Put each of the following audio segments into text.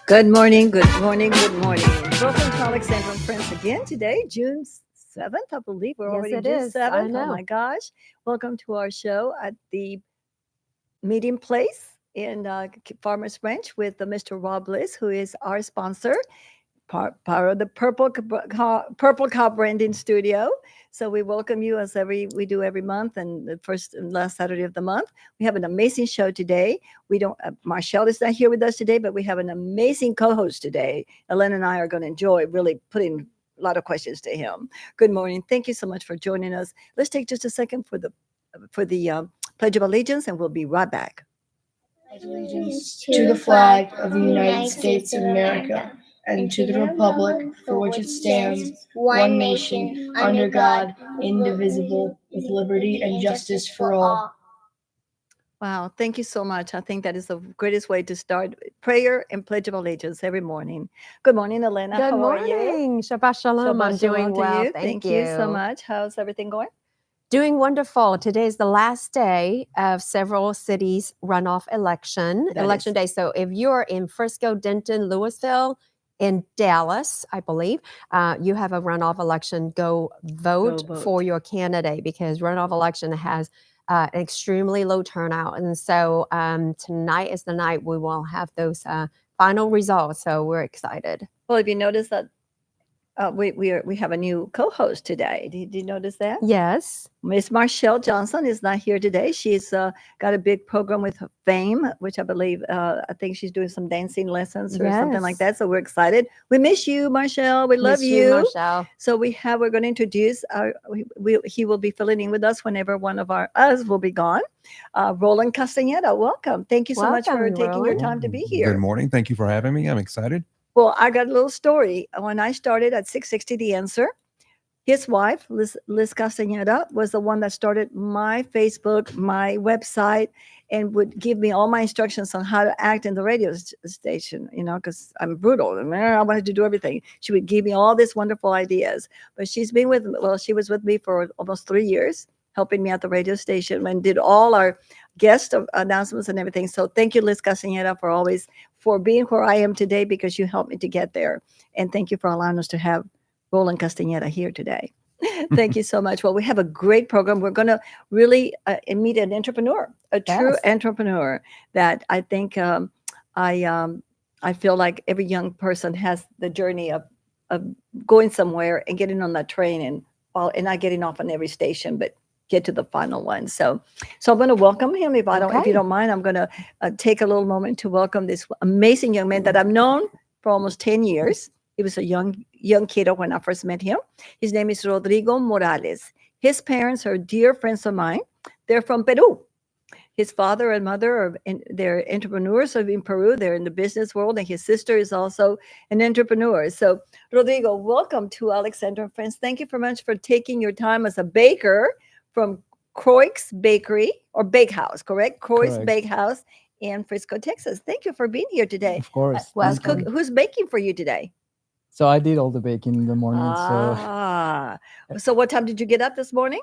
Good morning, good morning, good morning. Welcome to Alexandra and Friends again today, June 7th, I believe. We're Yes, already it June is. I 7th. Oh know. my gosh. Welcome to our show at the meeting place in Farmers Branch with Mr. Rob Bliss, who is our sponsor, part of the Purple Cow Branding Studio. So we welcome you as we do every month and the first and last Saturday of the month. We have an amazing show today. We don't Marshall is not here with us today, but we have an amazing co-host today. Ellen and I are going to enjoy really putting a lot of questions to him. Good morning. Thank you so much for joining us. Let's take just a second for the Pledge of Allegiance, and we'll be right back. Allegiance to the flag of the United States of America and to the republic for which it stands, one nation, under God, indivisible, with liberty and justice for all. Wow, thank you so much. I think that is the greatest way to start prayer and Pledge of Allegiance every morning. Good morning, Elena. Good How are you? morning. Shabbat shalom. I'm Shabbat shalom doing to well. you. Thank you so much. How's everything going? Doing wonderful. Today is the last day of several cities runoff election day. So if you're in Frisco, Denton, Louisville, in Dallas, I believe, you have a runoff election. Go vote for your candidate because runoff election has an extremely low turnout. And so tonight is the night we will have those final results. So we're excited. Well, have you noticed that we have a new co-host today? Did you notice that? Yes. Miss Marshall Johnson is not here today. She's got a big program with Fame, which I believe I think she's doing some dancing lessons or something like that. So we're excited. We miss you, Marshall. We love you, Marshall. So we're going to introduce he will be filling in with us whenever one of us will be gone. Roland Castaneda, welcome. Thank you so much for taking your time to be here. Good morning. Thank you for having me. I'm excited. Well, I got a little story. When I started at 660 The Answer, his wife, Liz Castaneda, was the one that started my Facebook, my website, and would give me all my instructions on how to act in the radio station, because I'm brutal. I wanted to do everything. She would give me all these wonderful ideas. But she was with me for almost 3 years, helping me at the radio station and did all our guest announcements and everything. So thank you, Liz Castaneda, for being where I am today, because you helped me to get there. And thank you for allowing us to have Roland Castaneda here today. Thank you so much. Well, we have a great program. We're going to really meet an entrepreneur, a true entrepreneur that I think I feel like every young person has the journey of going somewhere and getting on that train and not getting off on every station, but get to the final one. So I'm going to welcome him. If you don't mind, I'm going to take a little moment to welcome this amazing young man that I've known for almost 10 years. He was a young kiddo when I first met him. His name is Rodrigo Morales. His parents are dear friends of mine. They're from Peru. His father and mother they're entrepreneurs in Peru. They're in the business world, and his sister is also an entrepreneur. So, Rodrigo, welcome to Alexandra and Friends. Thank you very much for taking your time as a baker from Croix Bakery or Bakehouse, correct? Croix Bakehouse in Frisco, Texas. Thank you for being here today. Of course. Who's baking for you today? So I did all the baking in the morning. So what time did you get up this morning?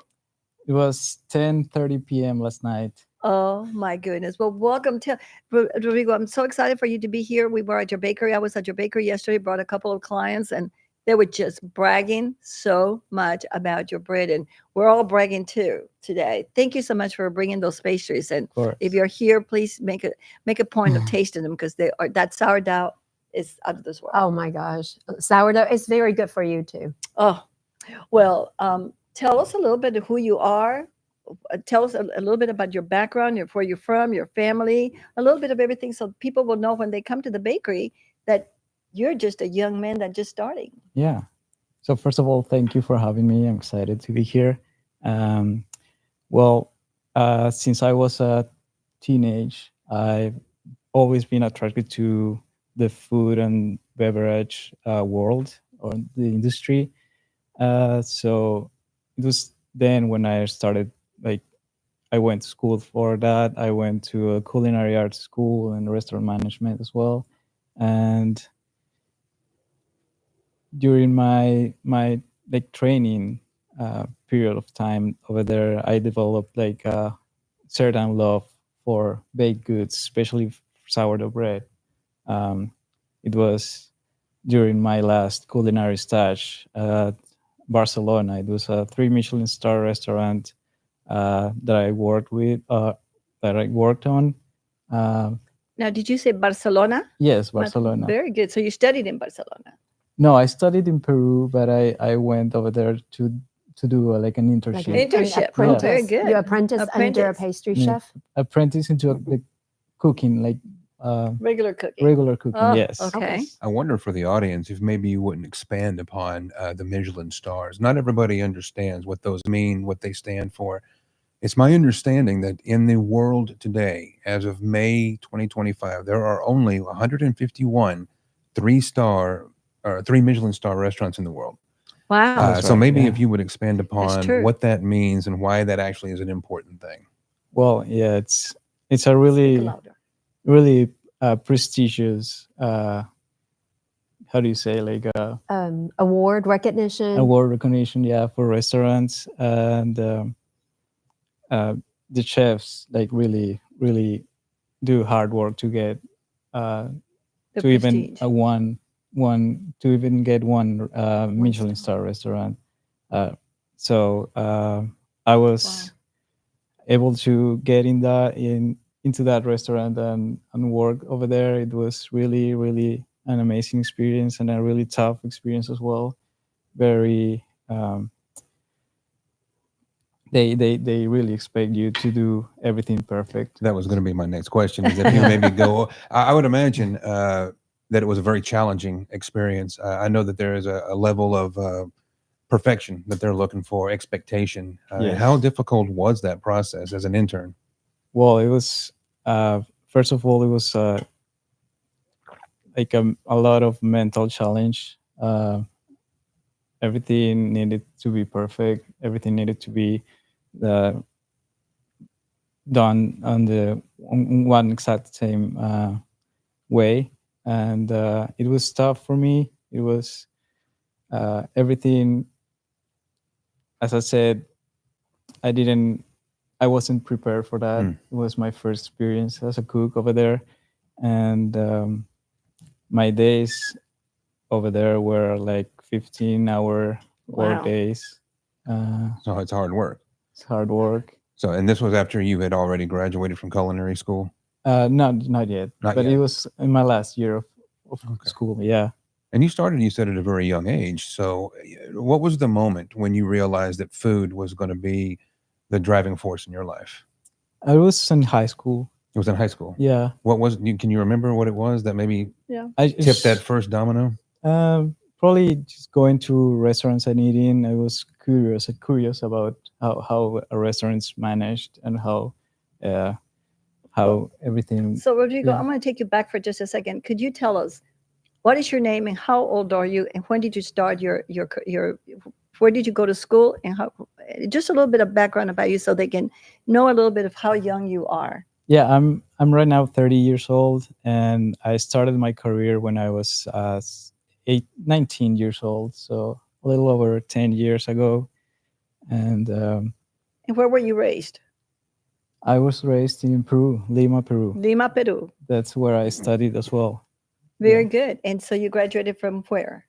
It was 10:30 p.m. last night. Oh my goodness. Well, welcome to Rodrigo. I'm so excited for you to be here. We were at your bakery. I was at your bakery yesterday, brought a couple of clients, and they were just bragging so much about your bread. And we're all bragging too today. Thank you so much for bringing those pastries. And if you're here, please make a point of tasting them, because that sourdough is out of this world. Oh my gosh. Sourdough is very good for you too. Oh, well, tell us a little bit of who you are. Tell us a little bit about your background, where you're from, your family, a little bit of everything, so people will know when they come to the bakery that you're just a young man that's just starting. Yeah. So first of all, thank you for having me. I'm excited to be here. Since I was a teenage, I've always been attracted to the food and beverage world or the industry. So it was then when I started, I went to school for that. I went to a culinary arts school and restaurant management as well. And during my training period of time over there, I developed a certain love for baked goods, especially sourdough bread. it was during my last culinary stage at Barcelona. It was a 3 Michelin star restaurant that I worked with, that I worked on. Now, did you say Barcelona? Yes, Barcelona. Very good. So you studied in Barcelona. No, I studied in Peru, but I went over there to do like an internship. Like Internship. apprentice. Very good. You apprentice under a Apprentice. pastry Yeah. chef? Apprentice into the cooking, like Regular cooking. regular cooking. Oh, Yes. okay. I wonder for the audience if maybe you wouldn't expand upon the Michelin stars. Not everybody understands what those mean, what they stand for. It's my understanding that in the world today, as of May 2025, there are only 151 3-star or 3 Michelin star restaurants in the world. Wow. That's So right, maybe yeah. if you would expand upon true. what that means and why that actually is an important thing. Well, yeah, it's a Speak really louder. prestigious. How do you say, like Award recognition. award recognition? Yeah, for restaurants, and the chefs like really do hard work to get The to even prestige. to even get one Michelin star restaurant. So I was able to get into that restaurant and work over there. It was really an amazing experience and a really tough experience as well. Very they really expect you to do everything perfect. That was going to be my next question. Is if you maybe go, I would imagine that it was a very challenging experience. I know that there is a level of perfection that they're looking for, expectation. Yes. How difficult was that process as an intern? Well, it was first of all, it was like a lot of mental challenge. Everything needed to be perfect. Everything needed to be done on one exact same way, and it was tough for me. It was everything. As I said, I wasn't prepared for that. It was my first experience as a cook over there, and my days over there were like 15-hour work days. So it's hard work. It's hard work. So, and this was after you had already graduated from culinary school? Not yet. Not but yet. It was in my last year of school. Yeah. And you said at a very young age. So what was the moment when you realized that food was going to be the driving force in your life? I was in high school. It was in high school. Yeah. What was can you remember what it was that maybe I tipped that first domino? Probably just going to restaurants and eating. I was curious about how a restaurant's managed and how everything. So Rodrigo, Yeah. I'm going to take you back for just a second. Could you tell us what is your name and how old are you and when did you start your where did you go to school and how, just a little bit of background about you so they can know a little bit of how young you are. Yeah, I'm right now 30 years old, and I started my career when I was 19 years old, so a little over 10 years ago. And where were you raised? I was raised in Peru, Lima, Peru. Lima, Peru. That's where I studied as well. Very good. And so you graduated from where?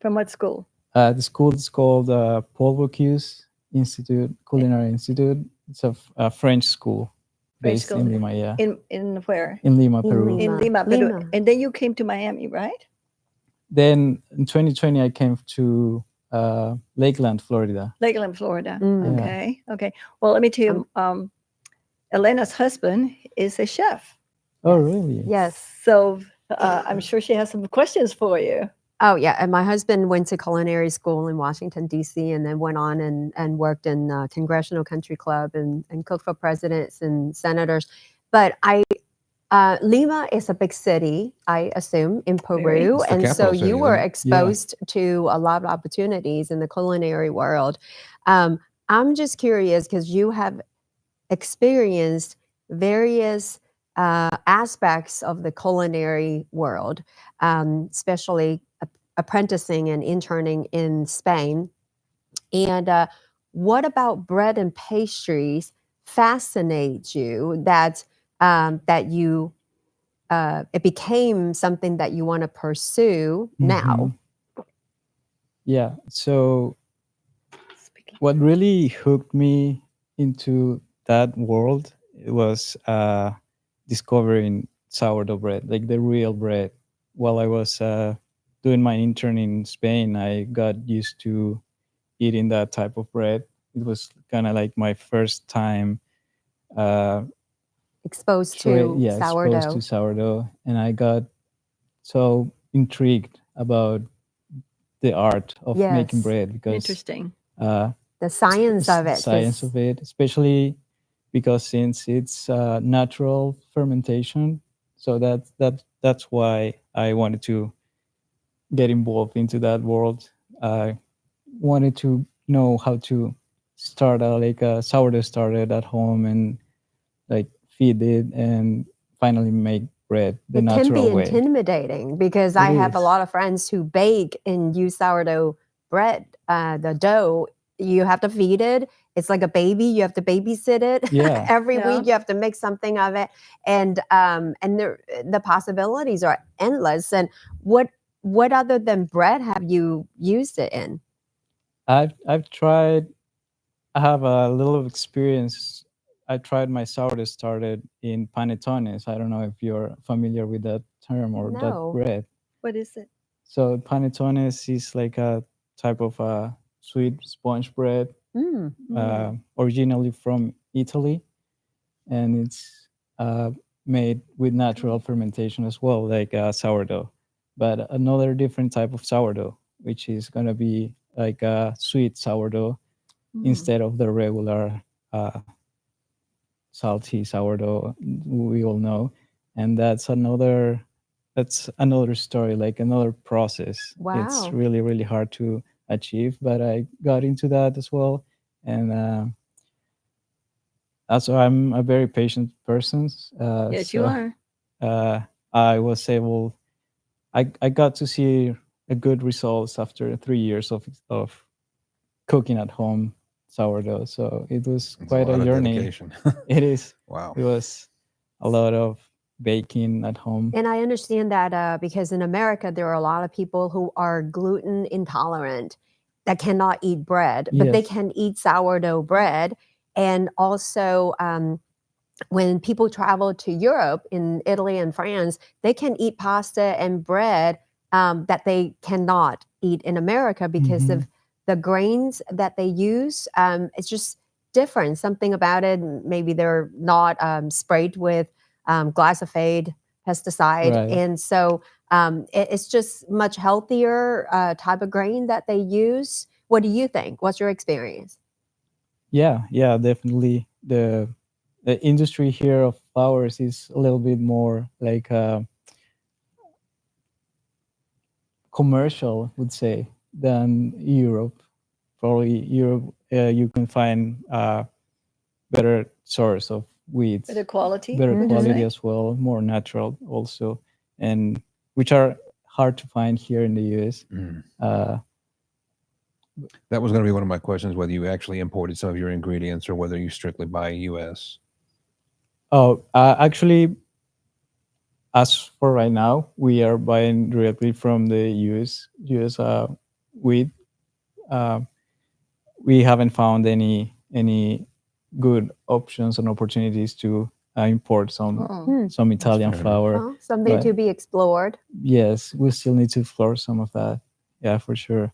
From what school? The school is called Paul Bocuse Institute, Culinary Institute. It's a French school based in Lima, yeah. In where? In Lima, Peru. In Lima, Peru. And then you came to Miami, right? Then in 2020, I came to Lakeland, Florida. Lakeland, Florida. Okay. Okay. Well, let me tell you, Elena's husband is a chef. Oh, really? Yes. So I'm sure she has some questions for you. Oh, yeah. And my husband went to culinary school in Washington, D.C., and then went on and worked in Congressional Country Club and cooked for presidents and senators. But Lima is a big city, I assume, in Peru. And so you were exposed to a lot of opportunities in the culinary world. I'm just curious because you have experienced various aspects of the culinary world, especially apprenticing and interning in Spain. And what about bread and pastries fascinates you that you it became something that you want to pursue now? Yeah. So what really hooked me into that world was discovering sourdough bread, like the real bread. While I was doing my intern in Spain, I got used to eating that type of bread. It was kind of like my first time Exposed to exposed to sourdough, and I got so intrigued about the art of making Yes. bread because Interesting. The science of it. science of it, especially because since it's natural fermentation, so that's why I wanted to get involved into that world. I wanted to know how to start like a sourdough starter at home and like feed it and finally make bread the It can natural be way. intimidating because It I have a is. lot of friends who bake and use sourdough bread. The dough, you have to feed it. It's like a baby. You have to babysit it. Yeah. Every Yeah. week you have to make something of it. And the possibilities are endless. And what other than bread have you used it in? I've tried. I have a little experience. I tried my sourdough started in panetones. I don't know if you're familiar with that term or No. that bread. What is it? So panetones is like a type of a sweet sponge bread, Mm. originally from Italy, and it's made with natural fermentation as well, like sourdough, but another different type of sourdough, which is gonna be like a sweet sourdough instead of the regular salty sourdough we all know. And that's another story, like another process. It's Wow. really, really hard to achieve, but I got into that as well. And also I'm a very patient person. Yes, you are. I was able, I got to see a good results after 3 years of cooking at home sourdough. So it was It's quite a a lot of journey. dedication. It is. Wow. It was a lot of baking at home. And I understand that because in America, there are a lot of people who are gluten intolerant that cannot eat bread, but they Yes. can eat sourdough bread. And also, when people travel to Europe, in Italy and France, they can eat pasta and bread that they cannot eat in America because of the grains that they use. It's just different. Something about it. Maybe they're not sprayed with glyphosate pesticide, Right. and so it's just much healthier type of grain that they use. What do you think? What's your experience? Yeah, definitely. The industry here of flowers is a little bit more like commercial, would say, than Europe. Probably Europe, you can find better source of wheat, Better quality. better would you quality say? as well, more natural also, and which are hard to find here in the US. That was going to be one of my questions, whether you actually imported some of your ingredients or whether you strictly buy US. Oh, actually, as for right now, we are buying directly from the US wheat. We haven't found any good options and opportunities to import Oh. some Italian fair enough. flour. Well, something But to be explored. yes, we still need to explore some of that. Yeah, for sure.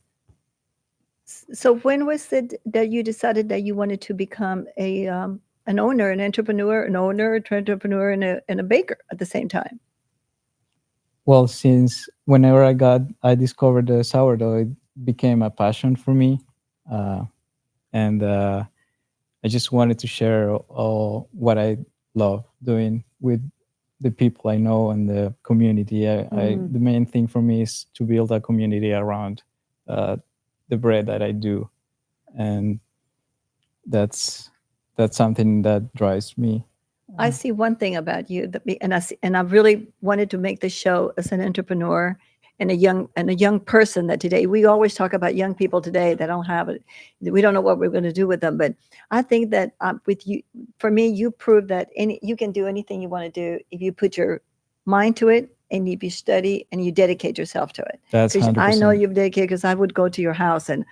So when was it that you decided that you wanted to become an owner, an entrepreneur, and a baker at the same time? Well, since whenever I discovered the sourdough, it became a passion for me, and I just wanted to share all what I love doing with the people I know and the community. The main thing for me is to build a community around the bread that I do, and that's something that drives me. I see one thing about you and I really wanted to make this show as an entrepreneur and a young person that today we always talk about young people today that don't have it. We don't know what we're going to do with them, but I think that with you, for me, you prove that you can do anything you want to do if you put your mind to it, and if you study and you dedicate yourself to it. That's 'Cause 100%. I know you've dedicated, because I would go to your house and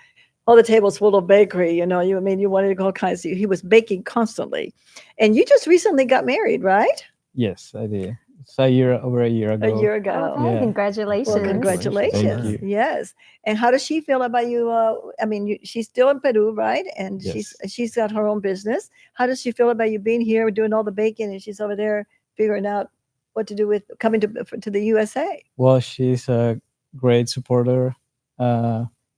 all the tables full of bakery. You know, you wanted to go all kinds. He was baking constantly, and you just recently got married, right? Yes, I did. It's over a year ago. A year ago. Okay, Yeah. congratulations. Well, Congratulations. congratulations. Thank you. Yes. And how does she feel about you? I mean, she's still in Peru, right? And Yes. she's got her own business. How does she feel about you being here, doing all the baking, and she's over there figuring out what to do with coming to the USA? Well, she's a great supporter.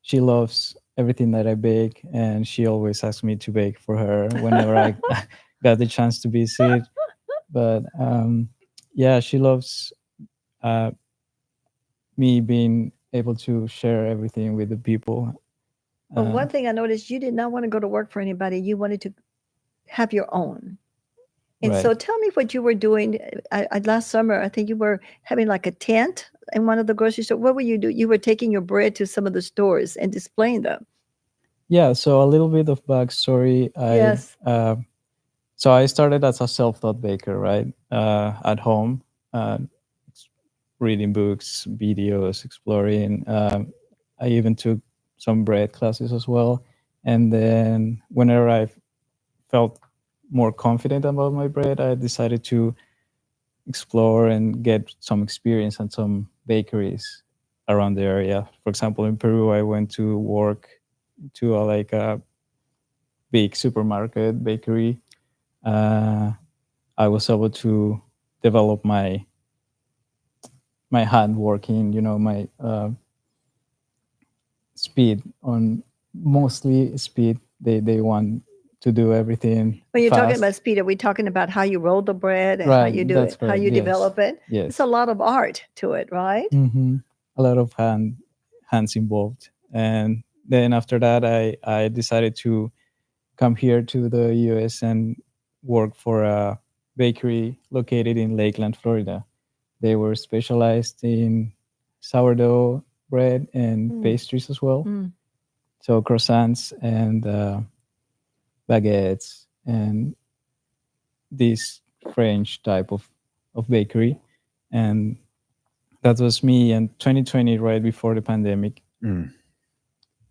She loves everything that I bake, and she always asks me to bake for her whenever I got the chance to visit. But yeah, she loves me being able to share everything with the people. But one thing I noticed, you did not want to go to work for anybody. You wanted to have your own. And so Right. tell me what you were doing. Last summer, I think you were having like a tent in one of the grocery stores. What were you doing? You were taking your bread to some of the stores and displaying them. Yeah, so a little bit of backstory. Yes. So I started as a self-taught baker, right? At home, reading books, videos, exploring. I even took some bread classes as well. And then whenever I felt more confident about my bread, I decided to explore and get some experience at some bakeries around the area. For example, in Peru, I went to work to a big supermarket bakery. I was able to develop my hand working, my speed on mostly speed. They want to do everything. When you're talking fast. about speed, are we talking about how you roll the bread and how Right, you do that's it, how correct, you yes. develop it? Yes. It's a lot of art to it, right? Mm-hmm. A lot of hands involved. And then after that, I decided to come here to the US and work for a bakery located in Lakeland, Florida. They were specialized in sourdough bread and pastries as well. Mm. So croissants and baguettes and this French type of bakery. And that was me in 2020, right before the pandemic. Mm.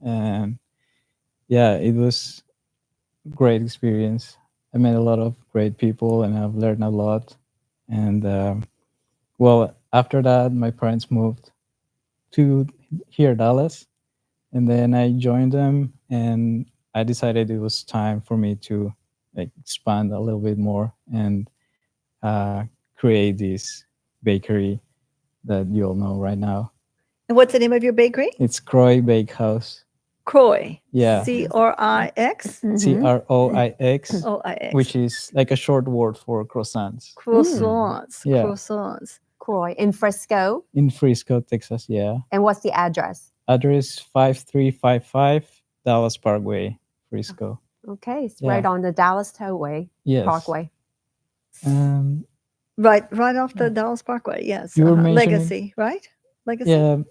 And yeah, it was great experience. I met a lot of great people and I've learned a lot. And well, after that, my parents moved to here, Dallas. And then I joined them and I decided it was time for me to expand a little bit more and create this bakery that you all know right now. And what's the name of your bakery? It's Croix Bakehouse. Croix. Yeah. Crix. Croix, OIX. which is like a short word for croissants. Croissants. Yeah. Croissants. Croix in Frisco. In Frisco, Texas, yeah. And what's the address? Address 5355 Dallas Parkway, Frisco. Okay, it's Yeah. right on the Dallas Tollway Yes. Parkway. Right off the Dallas Parkway. Yes. You were mentioning- Legacy, right? Legacy. Yeah,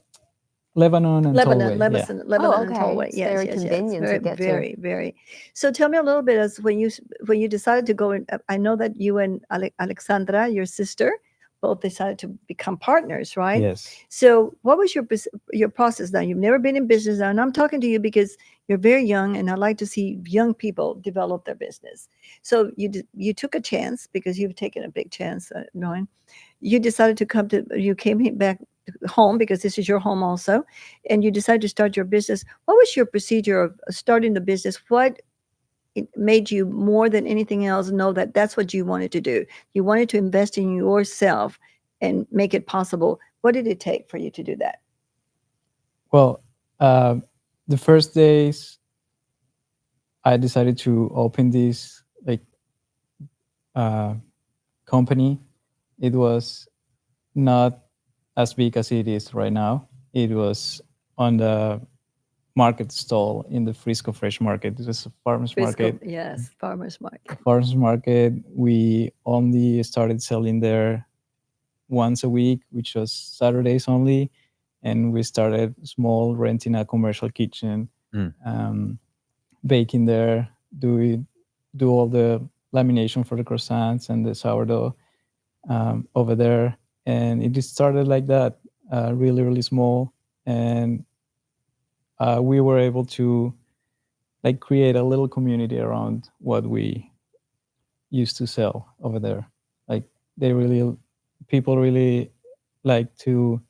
Lebanon and Lebanon, Tollway. Lebanon, and okay. Tollway. It's Yes, very yes, convenient yes. to get to. Very, very. So tell me a little bit as when you decided to go in. I know that you and Alexandra, your sister, both decided to become partners, right? Yes. So what was your process now? You've never been in business now, and I'm talking to you because you're very young, and I like to see young people develop their business. So you took a chance because you've taken a big chance, knowing you decided to you came back home because this is your home also, and you decided to start your business. What was your procedure of starting the business? What it made you more than anything else know that that's what you wanted to do? You wanted to invest in yourself and make it possible. What did it take for you to do that? Well, the first days I decided to open this company. It was not as big as it is right now. It was on the market stall in the Frisco Fresh Market. This is a farmer's market. Yes, farmer's market. Farmer's market. We only started selling there once a week, which was Saturdays only. And we started small, renting a commercial kitchen, baking there, do all the lamination for the croissants and the sourdough over there. and it just started like that, really, really small. And we were able to like create a little community around what we used to sell over there. Like people really like to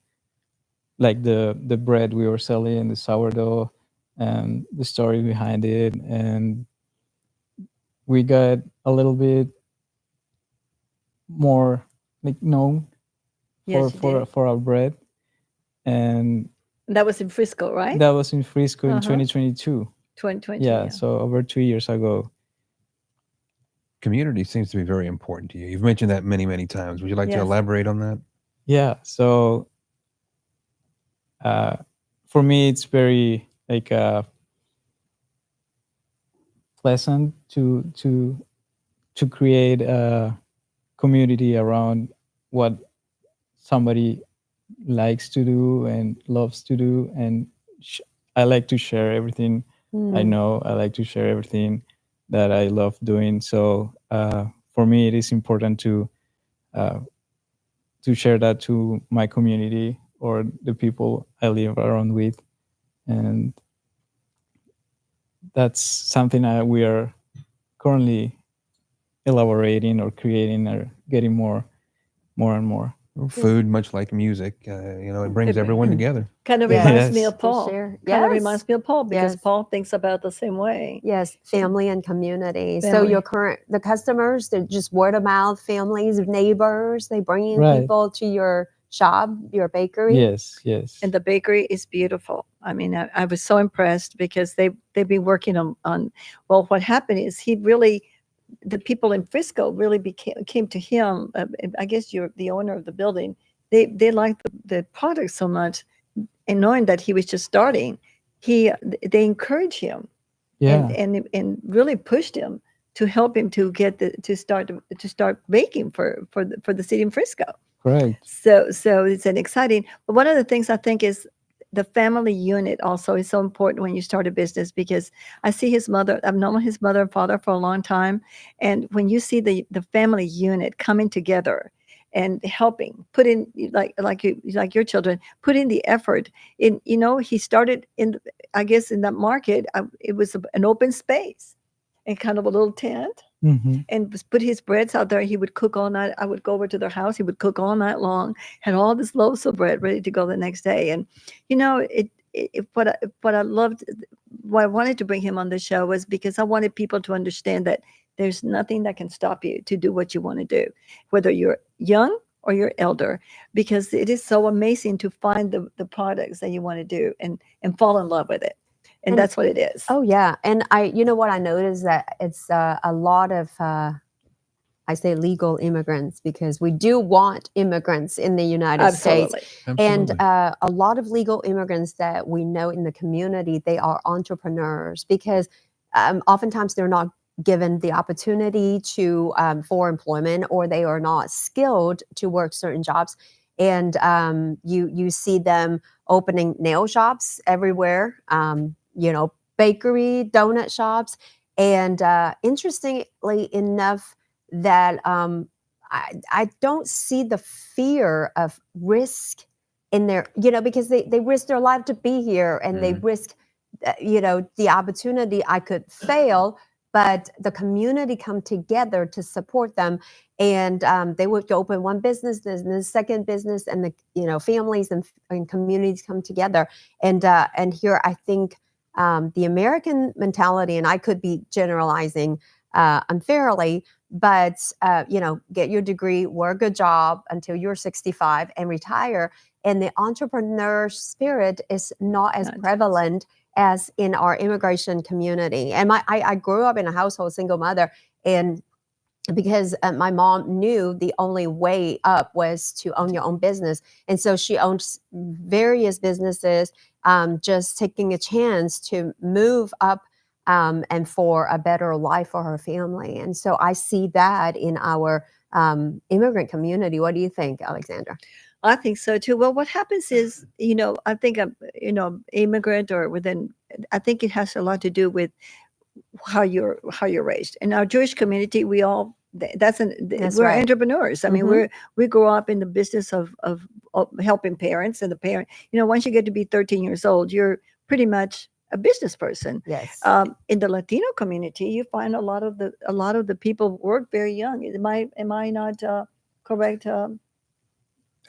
like the bread we were selling, the sourdough, and the story behind it. And we got a little bit more like known Yes, you did. for our bread. And That was in Frisco, right? that was in Frisco in Uh-huh. 2022. 2020. Yeah, so over 2 years ago. Community seems to be very important to you. You've mentioned that many, many times. Would you like to Yes. elaborate on that? Yeah, so for me, it's very like pleasant to create a community around what somebody likes to do and loves to do. And I like to share everything I know. I like to share everything that I love doing. So for me, it is important to share that to my community or the people I live around with. And that's something that we are currently elaborating or creating or getting more and more. Food, much like music, it brings everyone together. Kind of Yes. reminds me Yes. of Paul. share. Kind of Yes. reminds me of Paul because Yes. Paul thinks about the same way. Yes, family and community. So Family. the customers, they're just word of mouth, families, neighbors, they bring in Right. people to your shop, your bakery. Yes. And the bakery is beautiful. I mean, I was so impressed because they've been working on well, what happened is the people in Frisco really came to him. I guess you're the owner of the building. They liked the product so much, and knowing that he was just starting, they encouraged him Yeah. and really pushed him to help him to get to start baking for the city in Frisco. Correct. So it's an exciting. But one of the things I think is the family unit also is so important when you start a business, because I see his mother. I've known his mother and father for a long time, and when you see the family unit coming together and helping, put in like your children, put in the effort. In he started in, I guess, in that market. It was an open space and kind of a little tent. Mm-hmm. And put his breads out there. He would cook all night. I would go over to their house. He would cook all night long, had all this loaves of bread ready to go the next day. And, what I loved, why I wanted to bring him on the show was because I wanted people to understand that there's nothing that can stop you to do what you want to do, whether you're young or you're elder, because it is so amazing to find the products that you want to do and fall in love with it. And that's what it is. Oh yeah, and what I noticed that it's a lot of I say legal immigrants, because we do want immigrants in the United States, and a lot of legal immigrants that we know in the community, they are entrepreneurs, because oftentimes they're not given the opportunity to for employment, or they are not skilled to work certain jobs, and you see them opening nail shops everywhere. Bakery, donut shops. And interestingly enough, that I don't see the fear of risk in there, because they risk their life to be here, and they risk, the opportunity. I could fail, but the community come together to support them. And they would open one business, then the second business, and the families and communities come together. And here I think the American mentality, and I could be generalizing unfairly, but get your degree, work a job until you're 65 and retire. And the entrepreneur spirit is not as prevalent as in our immigration community. And I grew up in a household, single mother, and because my mom knew the only way up was to own your own business. And so she owns various businesses, just taking a chance to move up and for a better life for her family. And so I see that in our immigrant community. What do you think, Alexandra? I think so too. Well, what happens is, I think immigrant or I think it has a lot to do with how you're raised. In our Jewish community, we all That's we're right. entrepreneurs. I mean, Mhm. we grow up in the business of helping parents, and the parent. Once you get to be 13 years old, you're pretty much a business person. Yes. In the Latino community, you find a lot of the people work very young. Am I not correct?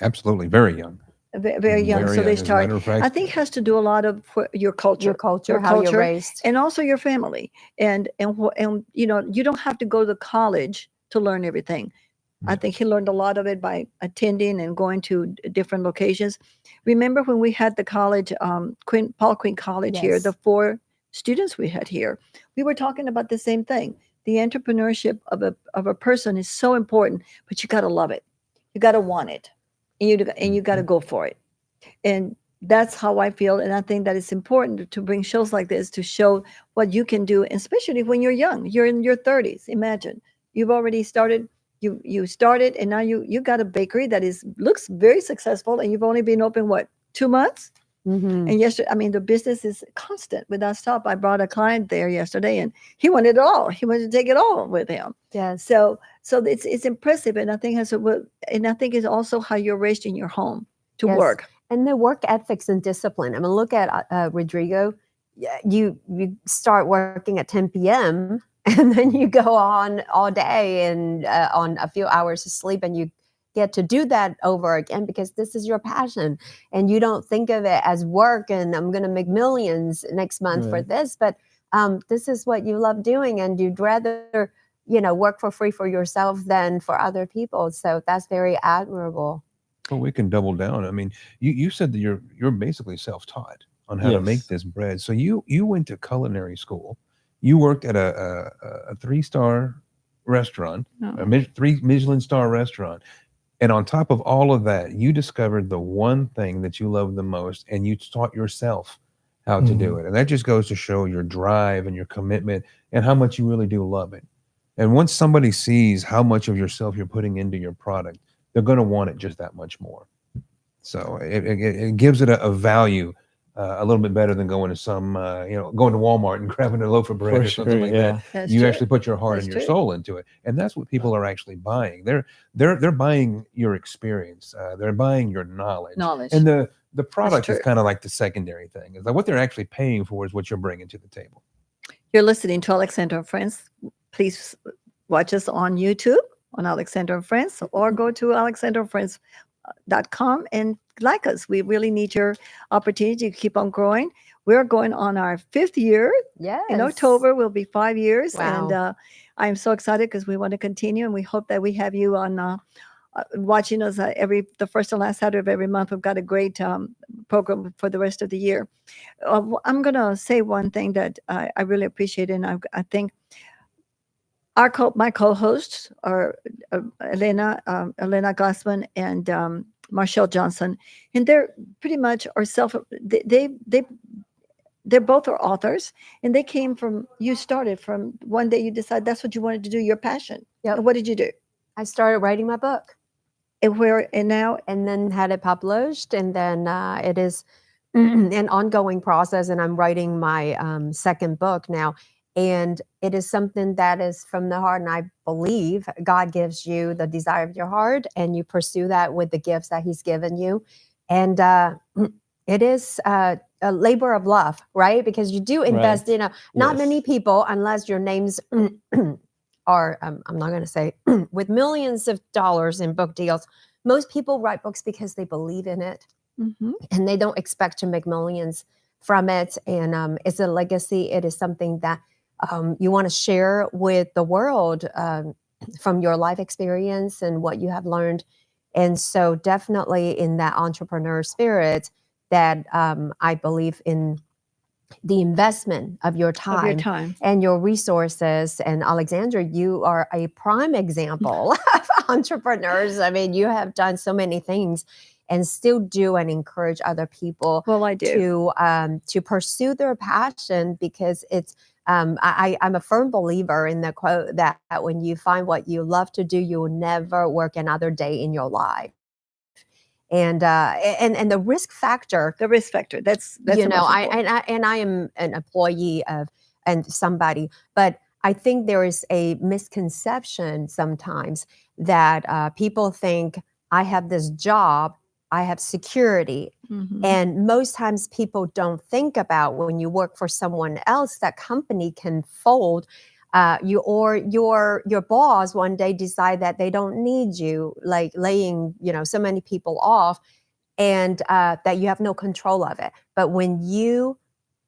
Absolutely, very young. Very young, Very so young. they As a start. matter of fact, I think has to do a lot of your culture, Your culture, how you're raised. and also your family, and you don't have to go to college to learn everything. I Yeah. think he learned a lot of it by attending and going to different locations. Remember when we had the college, Paul Queen College here, Yes. the 4 students we had here, we were talking about the same thing. The entrepreneurship of a person is so important, but you got to love it. You got to want it, and you got to go for it. And that's how I feel. And I think that it's important to bring shows like this to show what you can do, especially when you're young. You're in your 30s. Imagine you've already started. You started, and now you got a bakery that looks very successful, and you've only been open what, 2 months? Mhm. And yesterday, I mean, the business is constant without stop. I brought a client there yesterday, and he wanted it all. He wanted to take it all with him. Yes. So it's impressive, and I think it's also how you're raised in your home to Yes. work. And the work ethics and discipline. I mean, look at Rodrigo. You start working at 10 p.m. and then you go on all day and on a few hours of sleep, and you get to do that over again because this is your passion, and you don't think of it as work and I'm going to make millions next month for Right. this, but this is what you love doing, and you'd rather work for free for yourself than for other people. So that's very admirable. Well, we can double down. I mean, you said that you're basically self-taught on how to make Yes. this bread. So you went to culinary school. You worked at a 3-star restaurant, No. a 3 Michelin star restaurant. And on top of all of that, you discovered the one thing that you love the most, and you taught yourself how to do Mhm. it. And that just goes to show your drive and your commitment and how much you really do love it. And once somebody sees how much of yourself you're putting into your product, they're going to want it just that much more. So it gives it a value a little bit better than going to going to Walmart and grabbing a loaf of bread For or something sure, like yeah. that. That's You true. actually put your heart That's and your true. soul into it, and that's what people are actually buying. They're buying your experience. They're buying your knowledge. Knowledge. And the product is true. kind of like the secondary thing. It's like what they're actually paying for is what you're bringing to the table. You're listening to Alexandra and Friends. Please watch us on YouTube on Alexandra and Friends, or go to alexandraandfriends.com and like us. We really need your opportunity to keep on growing. We're going on our 5th year. Yes. In October will be 5 years. Wow. And I'm so excited because we want to continue, and we hope that we have you on watching us the first and last Saturday of every month. We've got a great program for the rest of the year. I'm going to say one thing that I really appreciate, and I think my co-hosts are Elena Glassman and Marshall Johnson, and they're pretty much they're both are authors, and they came from, you started from one day you decided that's what you wanted to do, your passion. Yep. And what did you do? I started writing my book. And now, and then had it published, and then it is an ongoing process, and I'm writing my second book now, and it is something that is from the heart, and I believe God gives you the desire of your heart, and you pursue that with the gifts that he's given you, and it is a labor of love, right? Because you do invest, Right. not Yes. many people, unless your names are, I'm not going to say with millions of dollars in book deals. Most people write books because they believe in it, Mhm. and they don't expect to make millions from it. And it's a legacy. It is something that you want to share with the world from your life experience and what you have learned. And so definitely in that entrepreneur spirit that I believe in the investment of your Of your time. and your resources. And Alexandra, you are a prime example of entrepreneurs. I mean, you have done so many things and still do, and encourage other people Well, I do. to pursue their passion, because it's I'm a firm believer in the quote that when you find what you love to do, you will never work another day in your life. And the risk factor, The risk factor. That's the most important. I am an employee of and somebody, but I think there is a misconception sometimes that people think I have this job, I have security. Mhm. And most times people don't think about when you work for someone else, that company can fold. You or your boss one day decide that they don't need you, like laying so many people off, and that you have no control of it. But when you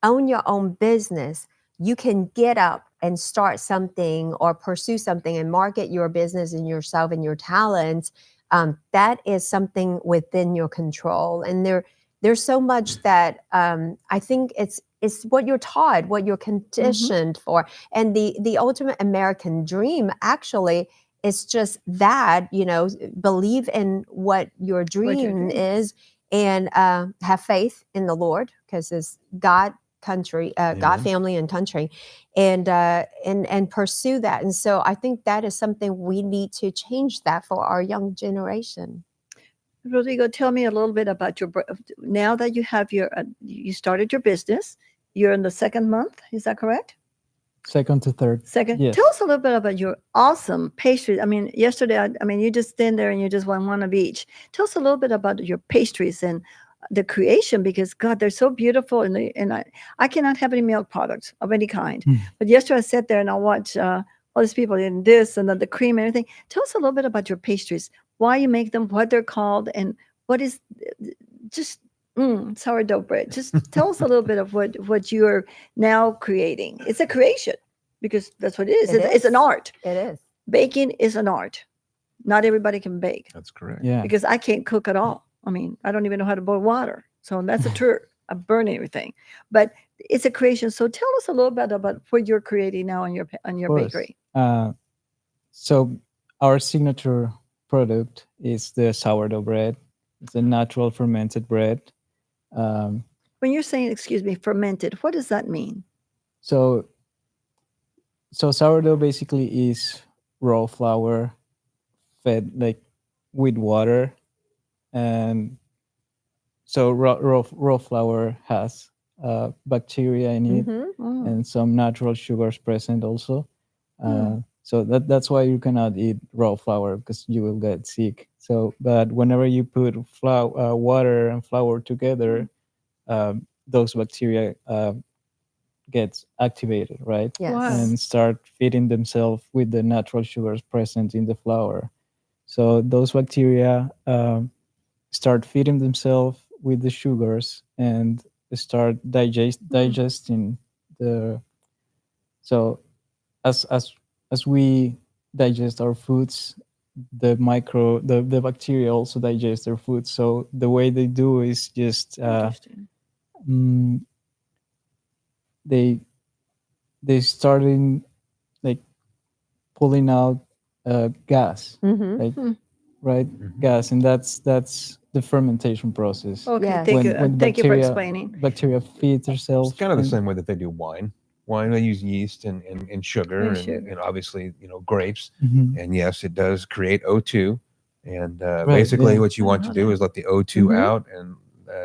own your own business, you can get up and start something or pursue something and market your business and yourself and your talents. That is something within your control. And there's so much that I think it's what you're taught, what you're conditioned for. And the ultimate American dream actually is just that, believe in what your dream is, and have faith in the Lord, because it's God, country, God, Amen. family, and country, and pursue that. And so I think that is something we need to change that for our young generation. Rodrigo, tell me a little bit about now that you have you started your business, you're in the second month, is that correct? Second to third. Second. Yes. Tell us a little bit about your awesome pastries. I mean, yesterday, I mean, you just stand there and you just want one of each. Tell us a little bit about your pastries and the creation, because God, they're so beautiful, and I cannot have any milk products of any kind. But yesterday I sat there and I watched all these people in this and the cream and everything. Tell us a little bit about your pastries, why you make them, what they're called, and what is just sourdough bread. Just tell us a little bit of what you're now creating. It's a creation, because that's what it is. It's an art. It is. Baking is an art. Not everybody can bake. That's correct. Yeah. Because I can't cook at all. I mean, I don't even know how to boil water. So that's a truth. I burn everything. But it's a creation. So tell us a little bit about what you're creating now on your bakery. So our signature product is the sourdough bread. It's a natural fermented bread. When you're saying, excuse me, fermented, what does that mean? So sourdough basically is raw flour fed like with water, and so raw flour has bacteria in it, and some natural sugars present also. So that's why you cannot eat raw flour, because you will get sick. So, but whenever you put water and flour together, those bacteria gets activated, right? Yes. Wow. And start feeding themselves with the natural sugars present in the flour. So those bacteria start feeding themselves with the sugars and start digesting the. So as we digest our foods, the bacteria also digest their food. So the way they do is just they starting like pulling out gas, like right, gas, and that's the fermentation process. Okay, Yes. thank you. When Thank you for explaining. bacteria feed themselves. It's kind of the same way that they do wine. Wine, they use yeast and sugar And and, sugar. and obviously, grapes. Mhm. And yes, it does create O2. And Right, basically yeah. what you I want know to do that. is let the O2 out and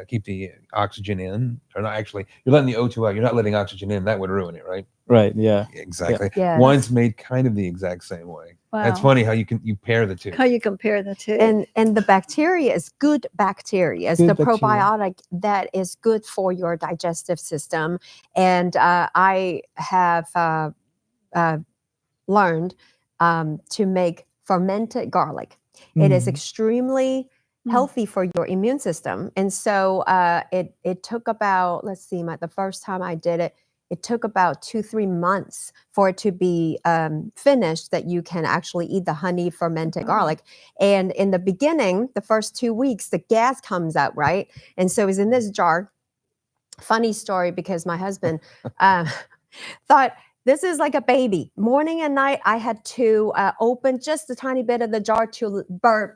keep the oxygen in. Or not, actually, you're letting the O2 out. You're not letting oxygen in. That would ruin it, right? Right, yeah. Exactly. Yes. Wine's made kind of the exact same way. That's Wow. funny how you pair the two. How you compare the two. And the bacteria is good bacteria. It's Good the bacteria. probiotic that is good for your digestive system. And I have learned to make fermented garlic. It is extremely healthy for your immune system. And so it took about, let's see, the first time I did it, it took about 2-3 months for it to be finished, that you can actually eat the honey fermented garlic. And in the beginning, the first 2 weeks, the gas comes out, right? And so it's in this jar. Funny story, because my husband thought, this is like a baby. Morning and night, I had to open just a tiny bit of the jar to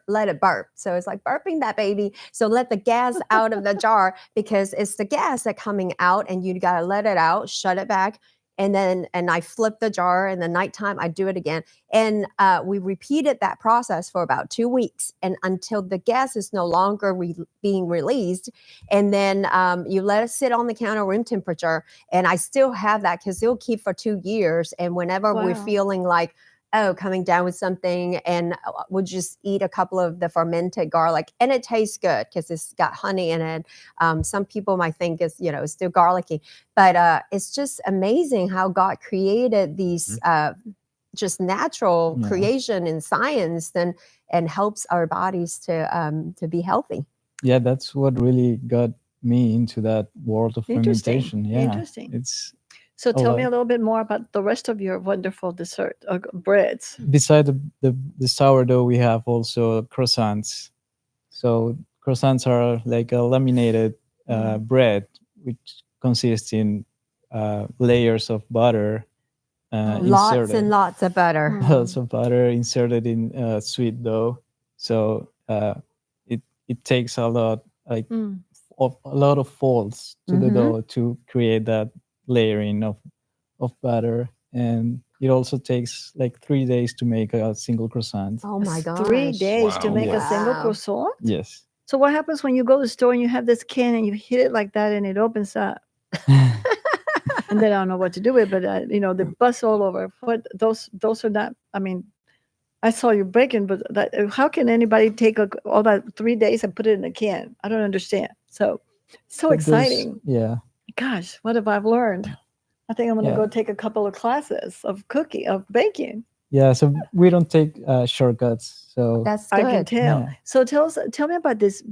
let it burp. So it's like burping that baby. So let the gas out of the jar, because it's the gas that's coming out, and you got to let it out, shut it back, and I flip the jar, and the nighttime I do it again. And we repeated that process for about 2 weeks, and until the gas is no longer being released. And then you let it sit on the counter room temperature. And I still have that because it'll keep for 2 years. And whenever we're Wow. feeling like, coming down with something, and we'll just eat a couple of the fermented garlic, and it tastes good because it's got honey in it. Some people might think it's, it's still garlicky, but it's just amazing how God created these just natural creation in science, and helps our bodies to be healthy. Yeah, that's what really got me into that world of fermentation. Yeah, Interesting. it's So tell me a little bit more about the rest of your wonderful dessert breads. Beside the sourdough, we have also croissants. So croissants are like a laminated bread, which consists in layers of butter. Lots and lots of butter. Lots of butter inserted in sweet dough. So it takes a lot, like a lot of folds to the dough to create that layering of butter. And it also takes like 3 days to make a single croissant. Oh my gosh. 3 days to make a single Wow. croissant? Yes. So what happens when you go to the store and you have this can and you hit it like that and it opens up? And then I don't know what to do with it, but they bust all over. What those are not. I mean, I saw you breaking, but how can anybody take all that 3 days and put it in a can? I don't understand. So exciting. Yeah. Gosh, what have I learned? I think I'm going to go take a couple of classes of baking. Yeah, so we don't take shortcuts. So that's good. I can tell. Yeah. So tell me about this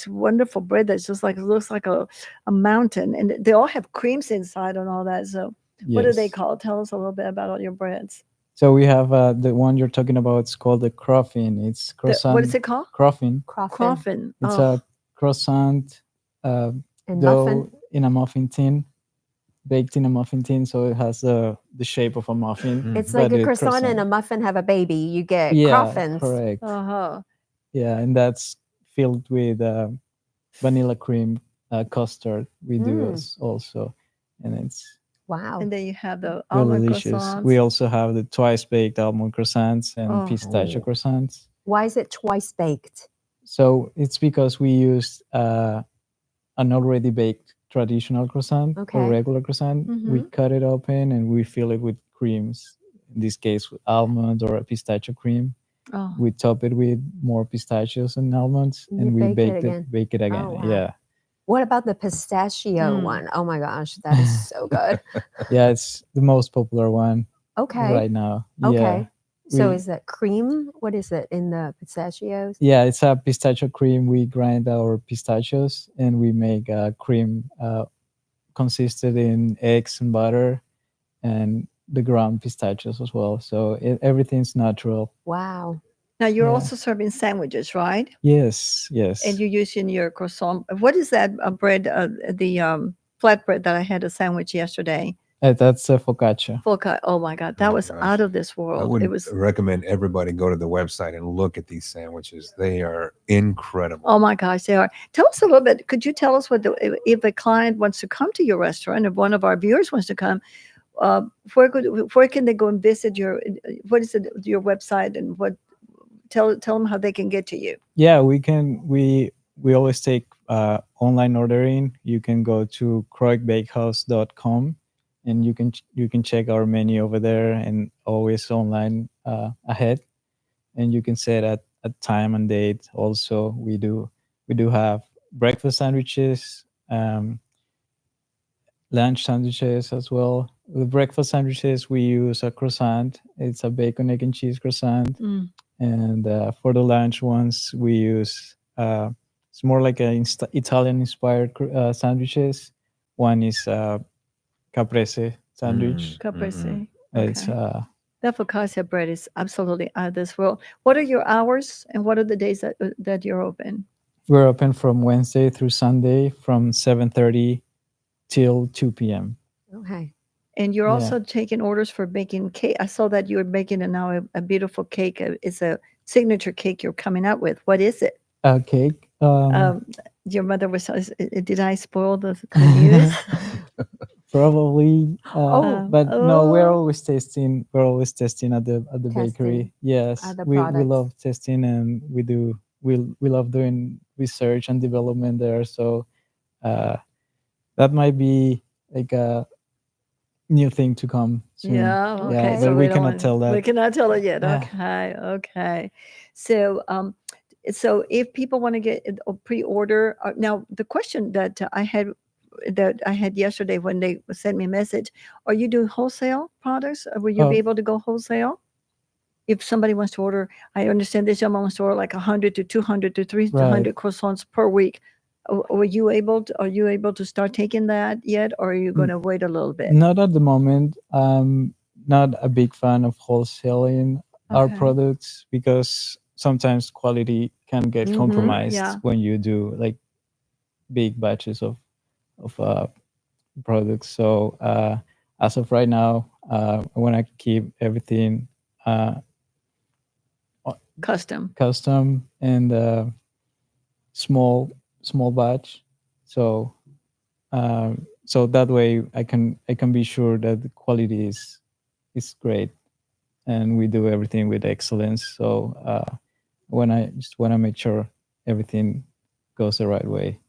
wonderful bread that's just like, it looks like a mountain, and they all have creams inside and all that. So what are they called? Tell us a little bit about all your breads. So we have the one you're talking about. It's called the croffin. It's croissant. What is it called? Croffin. Croffin. It's a croissant and dough muffin in a muffin tin, baked in a muffin tin, so it has the shape of a muffin. It's like a croissant and a muffin have a baby. You get croffins. Correct. Uh-huh. Yeah, and that's filled with vanilla cream custard. We do also, and it's wow. And then you have the really almond delicious. croissants. We also have the twice baked almond croissants and pistachio croissants. Why is it twice baked? So it's because we used an already baked traditional croissant or regular croissant. We cut it open and we fill it with creams. In this case, with almond or a pistachio cream. We top it with more pistachios and almonds, and we bake it again. Oh, wow. Yeah. What about the pistachio one? Oh my gosh, that is so good. Yeah, it's the most popular one Okay. right now. Okay. Yeah. So is that cream? What is it in the pistachios? Yeah, it's a pistachio cream. We grind our pistachios and we make a cream consisted in eggs and butter and the ground pistachios as well. So everything's natural. Wow. Now you're also serving sandwiches, right? Yes. And you're using your croissant. What is that bread? The flatbread that I had a sandwich yesterday. That's a focaccia. Oh my God, that was out of this world. I would It was. recommend everybody go to the website and look at these sandwiches. They are incredible. Oh my gosh, they are. Tell us a little bit. Could you tell us if a client wants to come to your restaurant, if one of our viewers wants to come, where can they go and visit your website, and tell them how they can get to you? Yeah, we can. We always take online ordering. You can go to croixbakehouse.com. And you can check our menu over there, and always online ahead. And you can set a time and date. Also, we do have breakfast sandwiches, lunch sandwiches as well. The breakfast sandwiches, we use a croissant. It's a bacon, egg, and cheese croissant. And for the lunch ones, we use it's more like Italian inspired sandwiches. One is caprese sandwich. Caprese. It's that focaccia bread is absolutely out of this world. What are your hours, and what are the days that you're open? We're open from Wednesday through Sunday from 7:30 till 2 p.m. Okay. And you're also taking orders for baking cake. I saw that you're making now a beautiful cake. It's a signature cake you're coming out with. What is it? A cake. Your mother was. Did I spoil the news? Probably, but no, we're oh. always tasting. We're always testing at the bakery. Yes, other we products. love testing, and we love doing research and development there. So that might be like a new thing to come soon. Yeah. Okay. Okay. but So we we don't cannot want, tell that. we cannot tell it yet. Yeah. Okay. Okay. So so if people want to get a pre-order now, the question that I had yesterday when they sent me a message, are you doing wholesale products? Will you be Oh. able to go wholesale? If somebody wants to order, I understand this gentleman wants to order like 100 to 200 to 300 croissants per week. Are you able to start taking that yet, or are you going to wait a little bit? Not at the moment. I'm not a big fan of wholesaling our Okay. products because sometimes quality can get Mhm. compromised Yeah. when you do like big batches of products. So as of right now, I want to keep everything Custom. custom and small batch. So so that way I can be sure that the quality is great, and we do everything with excellence. So when I just want to make sure everything goes the right way.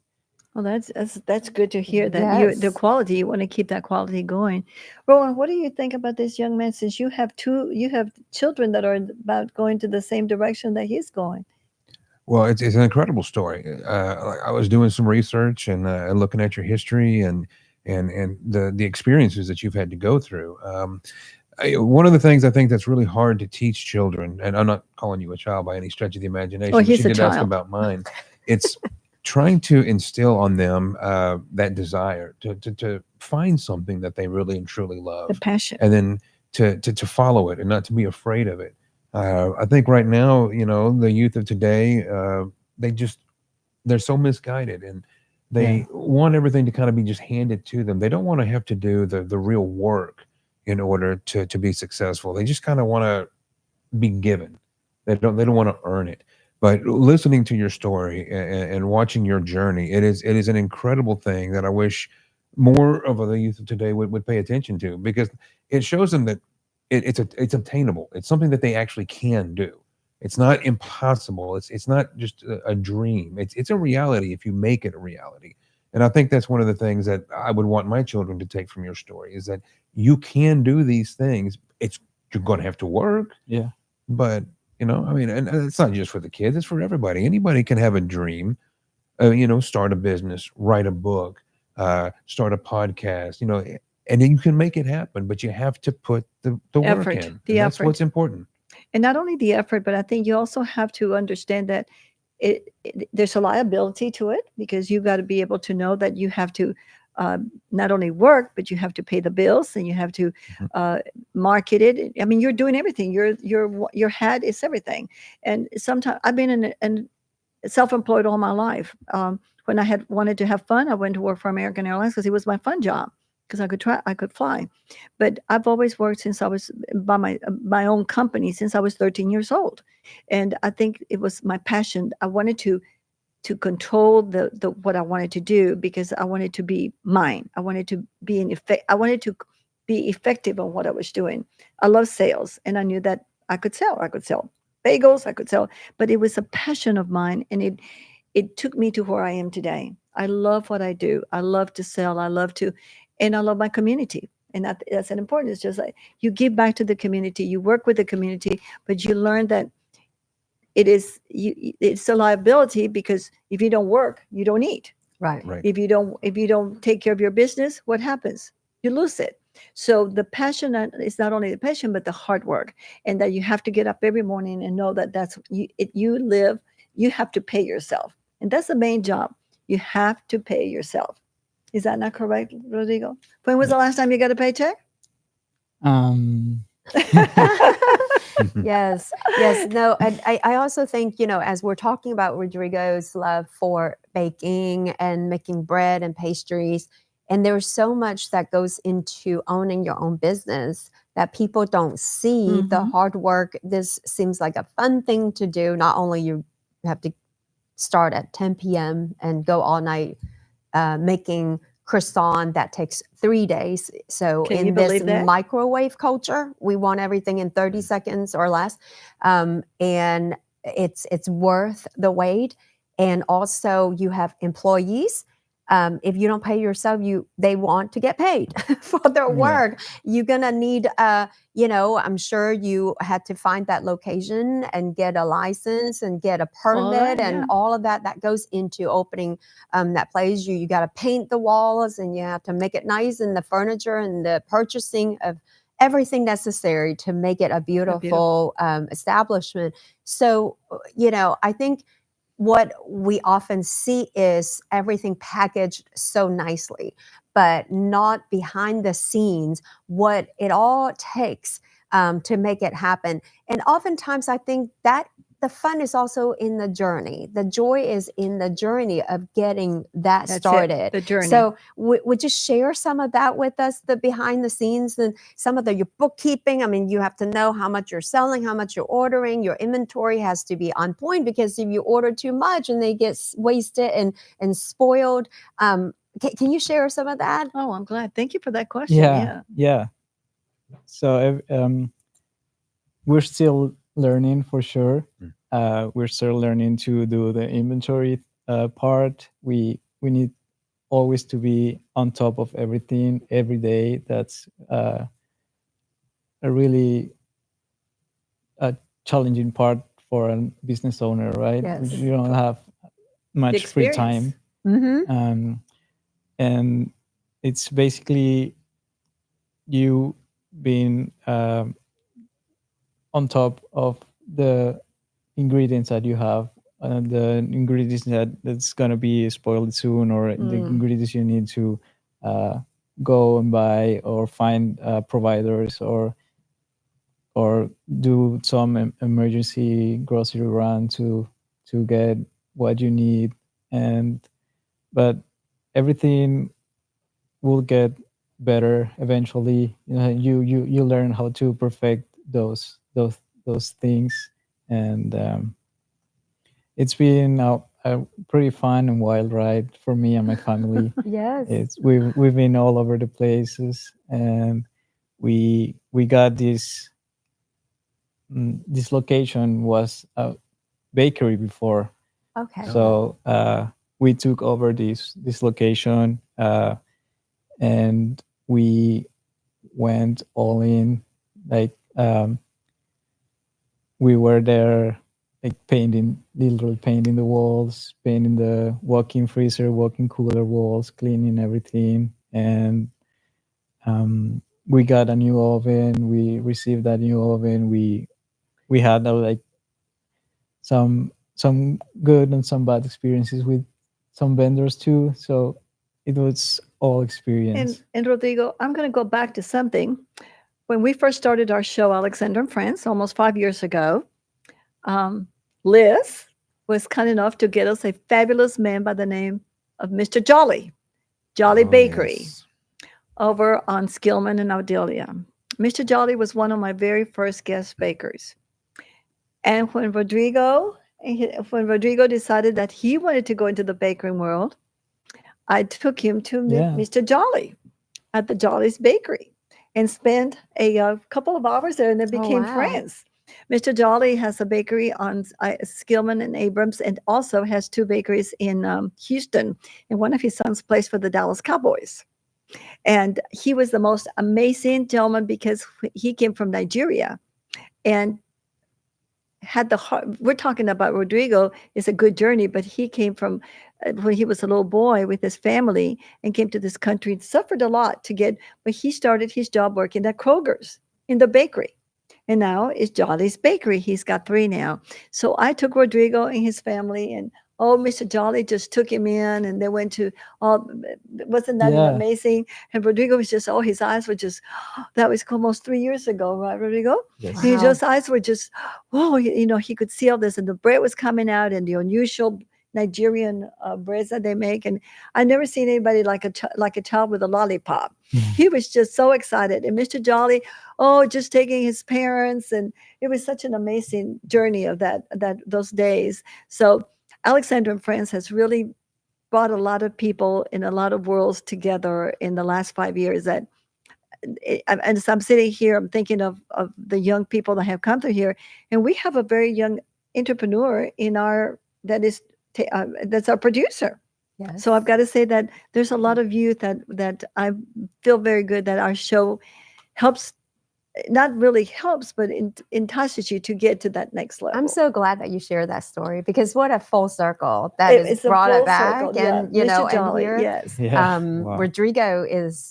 Well, that's good to hear that the Yes. quality, you want to keep that quality going. Rowan, what do you think about this young man? Since you have children that are about going to the same direction that he's going. Well, it's an incredible story. I was doing some research and looking at your history and the experiences that you've had to go through. One of the things I think that's really hard to teach children, and I'm not calling you a child by any stretch of the imagination, but he's you a did ask child. about mine. It's trying to instill on them that desire to find something that they really and truly The love, passion. and then to follow it and not to be afraid of it. I think right now, the youth of today, they're so misguided, and they want everything to kind of be just handed to them. They don't want to have to do the real work in order to be successful. They just kind of want to be given. They don't want to earn it. But listening to your story and watching your journey, it is an incredible thing that I wish more of the youth of today would pay attention to, because it shows them that it's obtainable. It's something that they actually can do. It's not impossible. It's not just a dream. It's a reality if you make it a reality. And I think that's one of the things that I would want my children to take from your story, is that you can do these things. You're going to have to work, Yeah. but I mean, and it's not just for the kids; it's for everybody. Anybody can have a dream. Start a business, write a book, start a podcast. And then you can make it happen. But you have to put the work Effort, in. the And that's what's effort. important. And not only the effort, but I think you also have to understand that there's a liability to it, because you got to be able to know that you have to not only work, but you have to pay the bills, and you have to market it. I mean, you're doing everything. Your head is everything. And sometimes I've been in self-employed all my life. When I had wanted to have fun, I went to work for American Airlines because it was my fun job, because I could fly. But I've always worked since I was by my own company since I was 13 years old, and I think it was my passion. I wanted to control the what I wanted to do, because I wanted to be mine. I wanted to be in effect. I wanted to be effective on what I was doing. I love sales, and I knew that I could sell. I could sell bagels. I could sell, but it was a passion of mine, and it took me to where I am today. I love what I do. I love to sell. And I love my community. And that's an important. It's just like you give back to the community, you work with the community, but you learn that it's a liability, because if you don't work, you don't eat. Right. Right. If you don't take care of your business, what happens? You lose it. So the passion is not only the passion, but the hard work, and that you have to get up every morning and know that you have to pay yourself. And that's the main job. You have to pay yourself. Is that not correct, Rodrigo? When was the last time you got a paycheck? Yes. No, and I also think, as we're talking about Rodrigo's love for baking and making bread and pastries, and there's so much that goes into owning your own business that people don't see the hard work. This seems like a fun thing to do. Not only you have to start at 10 p.m. and go all night making croissant that takes 3 days. So Can you in this believe that? microwave culture, we want everything in 30 seconds or less. And it's worth the wait. And also you have employees. If you don't pay yourself, they want to get paid for their Yeah. work. You're gonna need, I'm sure you had to find that location and get a license and get a permit that, and yeah. all of that goes into opening that place. You got to paint the walls and you have to make it nice, and the furniture and the purchasing of everything necessary to make it a beautiful establishment. So, I think what we often see is everything packaged so nicely, but not behind the scenes what it all takes to make it happen. And oftentimes, I think that the fun is also in the journey. The joy is in the journey of getting that That's it, started. the journey. So, would you share some of that with us, the behind the scenes and some of your bookkeeping? I mean, you have to know how much you're selling, how much you're ordering. Your inventory has to be on point, because if you order too much and they get wasted and spoiled, can you share some of that? Oh, I'm glad. Thank you for that question. Yeah. So we're still learning for sure. We're still learning to do the inventory part. We need always to be on top of everything every day. That's a really challenging part for a business owner, right? Yes. You don't have much free time. Mm-hmm. And it's basically you being on top of the ingredients that you have, and the ingredients that's going to be spoiled soon, or the ingredients you need to go and buy or find providers, or do some emergency grocery run to get what you need. But everything will get better eventually. You learn how to perfect those things. And it's been a pretty fun and wild ride for me and my family. Yes. We've been all over the places, and we got this location was a bakery before. Okay. So we took over this location, and we went all in. Like we were there, like literally painting the walls, painting the walk-in freezer, walk-in cooler walls, cleaning everything. And we got a new oven. We received that new oven. We had like some good and some bad experiences with some vendors too. So it was all experience. And Rodrigo, I'm going to go back to something. When we first started our show, Alexandra and Friends, almost 5 years ago, Liz was kind enough to get us a fabulous man by the name of Mr. Jolly Bakery, Yes. over on Skillman and Ardelia. Mr. Jolly was one of my very first guest bakers. And when Rodrigo decided that he wanted to go into the baking world, I took him to Mr. Jolly at the Jolly's Bakery and spent a couple of hours there, and then became friends. Mr. Jolly has a bakery on Skillman and Abrams, and also has 2 bakeries in Houston, and one of his sons plays for the Dallas Cowboys. And he was the most amazing gentleman, because he came from Nigeria and had the heart. We're talking about Rodrigo is a good journey, but he came from when he was a little boy with his family and came to this country and suffered a lot to get, but he started his job working at Kroger's in the bakery. And now it's Jolly's Bakery. He's got 3 now. So I took Rodrigo and his family, and Mr. Jolly just took him in, and they went to wasn't that amazing? And Rodrigo was just, his eyes were just, that was almost 3 years ago, right, Rodrigo? Yes. Wow. His eyes were just, he could see all this, and the bread was coming out, and the unusual Nigerian breads that they make. And I never seen anybody like a child with a lollipop. He was just so excited. And Mr. Jolly, just taking his parents, and it was such an amazing journey of those days. So Alexandra and Friends has really brought a lot of people in a lot of worlds together in the last 5 years. That and as I'm sitting here, I'm thinking of the young people that have come through here, and we have a very young entrepreneur in our that's our producer. Yes. So I've got to say that there's a lot of youth that I feel very good that our show helps, not really helps, but entices you to get to that next level. I'm so glad that you shared that story, because what a full circle that is It's a brought full it back. circle, And, yeah. you know, Mr. Jolly, and here, yes. Yeah. Wow. Rodrigo is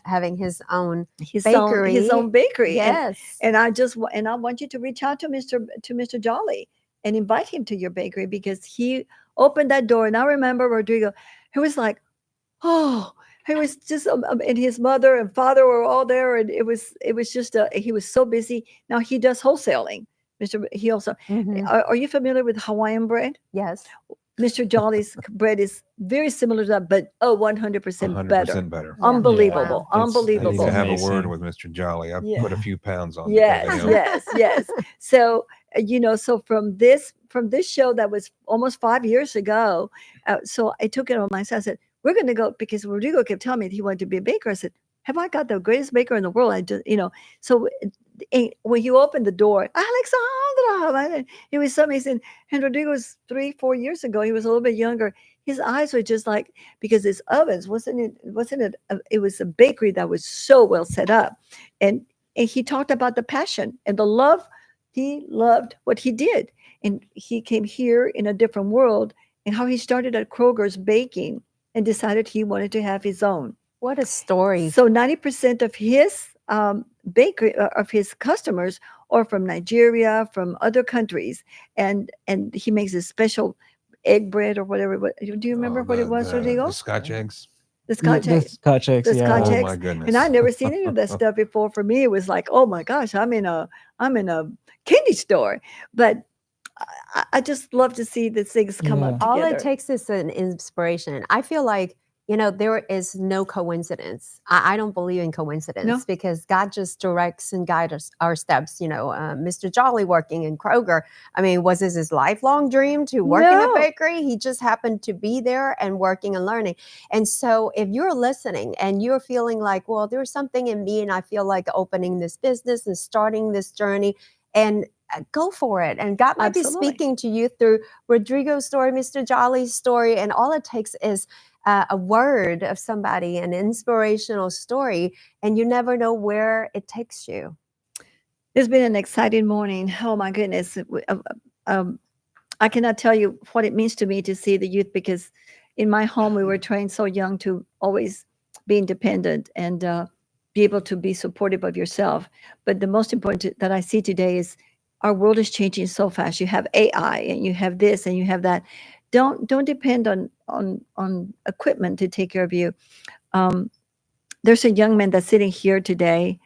having his own His bakery. own bakery. Yes. And I want you to reach out to Mr. Jolly and invite him to your bakery, because he opened that door. And I remember Rodrigo, he was like, oh, he was just, and his mother and father were all there. And it was just, he was so busy. Now he does wholesaling. He also, are you familiar with Hawaiian bread? Yes. Mr. Jolly's bread is very similar to that, but 100% better. 100% better. Unbelievable. Yeah. Unbelievable. I need to have a Amazing. word with Mr. Jolly. I've Yeah. put a few pounds on. Yes, because of him. yes. So, so from this show that was almost 5 years ago, so I took it on myself. I said, we're going to go, because Rodrigo kept telling me that he wanted to be a baker. I said, have I got the greatest baker in the world? I just, so when you opened the door, Alexandra, it was so amazing. And Rodrigo was 3-4 years ago. He was a little bit younger. His eyes were just like, because his ovens, wasn't it? It was a bakery that was so well set up. And he talked about the passion and the love. He loved what he did. And he came here in a different world, and how he started at Kroger's baking and decided he wanted to have his own. What a story. So 90% of his bakery, of his customers, are from Nigeria, from other countries. And he makes a special egg bread or whatever. Do you remember what it was, Rodrigo? The Scotch eggs. The Scotch The eggs. Scotch eggs. The Yeah. Scotch Oh eggs. my goodness. And I never seen any of that stuff before. For me, it was like, oh my gosh, I'm in a candy store. But I just love to see these things come up together. All it takes is an inspiration. I feel like, there is no coincidence. I don't believe in coincidence, because God just directs and guides our steps. Mr. Jolly working in Kroger. I mean, was this his lifelong dream to work in a bakery? He just happened to be there and working and learning. And so if you're listening and you're feeling like, well, there's something in me and I feel like opening this business and starting this journey, and go for it. And God might be speaking to you through Rodrigo's story, Mr. Jolly's story, and all it takes is a word of somebody, an inspirational story, and you never know where it takes you. It's been an exciting morning. Oh my goodness. I cannot tell you what it means to me to see the youth, because in my home we were trained so young to always be independent and be able to be supportive of yourself. But the most important that I see today is our world is changing so fast. You have AI and you have this and you have that. Don't depend on equipment to take care of you. There's a young man that's sitting here today